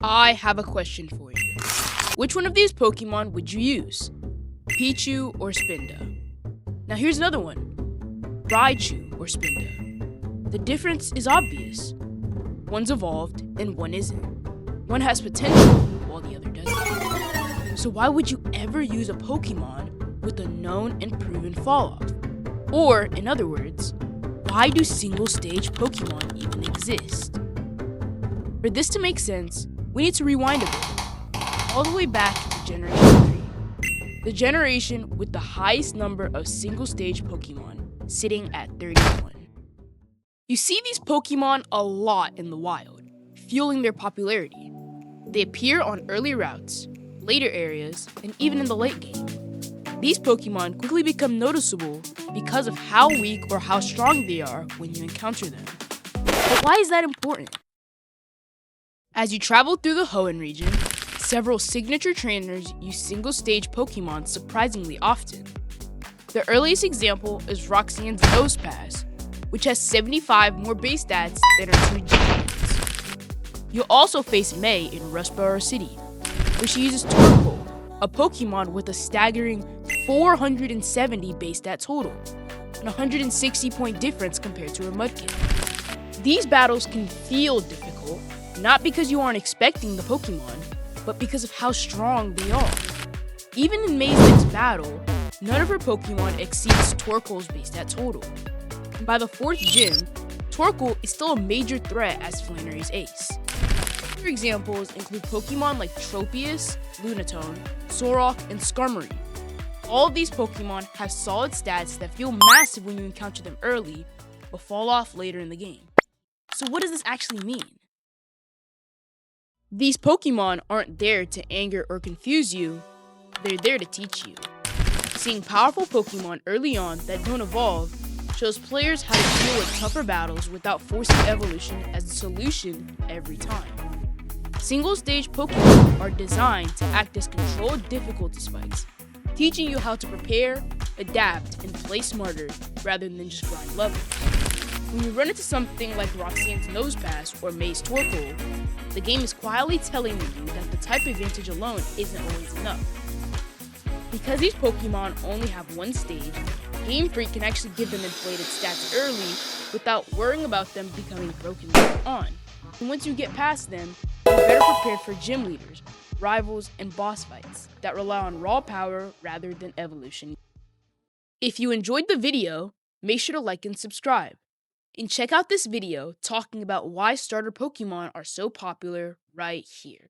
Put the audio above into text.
I have a question for you. Which one of these Pokemon would you use? Pichu or Spinda? Now here's another one. Raichu or Spinda? The difference is obvious. One's evolved and one isn't. One has potential while the other doesn't. So why would you ever use a Pokemon with a known and proven fall-off? Or, in other words, why do single-stage Pokemon even exist? For this to make sense, we need to rewind a bit, all the way back to Generation 3, the generation with the highest number of single-stage Pokemon, sitting at 31. You see these Pokemon a lot in the wild, fueling their popularity. They appear on early routes, later areas, and even in the late game. These Pokemon quickly become noticeable because of how weak or how strong they are when you encounter them. But why is that important? As you travel through the Hoenn region, several signature trainers use single-stage Pokemon surprisingly often. The earliest example is Roxanne's Nosepass, which has 75 more base stats than her two G-units. You'll also face May in Rustboro City, where she uses Torkoal, a Pokemon with a staggering 470 base stat total, and a 160-point difference compared to her Mudkip. These battles can feel difficult, not because you aren't expecting the Pokemon, but because of how strong they are. Even in May's next battle, none of her Pokemon exceeds Torkoal's base stat total. And by the 4th gym, Torkoal is still a major threat as Flannery's ace. Other examples include Pokemon like Tropius, Lunatone, Sorok, and Skarmory. All of these Pokemon have solid stats that feel massive when you encounter them early, but fall off later in the game. So what does this actually mean? These Pokemon aren't there to anger or confuse you, they're there to teach you. Seeing powerful Pokemon early on that don't evolve shows players how to deal with tougher battles without forcing evolution as the solution every time. Single-stage Pokemon are designed to act as controlled difficulty spikes, teaching you how to prepare, adapt, and play smarter rather than just grind levels. When you run into something like Roxanne's Nosepass or May's Torkoal, the game is quietly telling you that the type advantage alone isn't always enough. Because these Pokemon only have one stage, Game Freak can actually give them inflated stats early without worrying about them becoming broken later on. And once you get past them, you're better prepared for gym leaders, rivals, and boss fights that rely on raw power rather than evolution. If you enjoyed the video, make sure to like and subscribe. And check out this video talking about why starter Pokemon are so popular right here.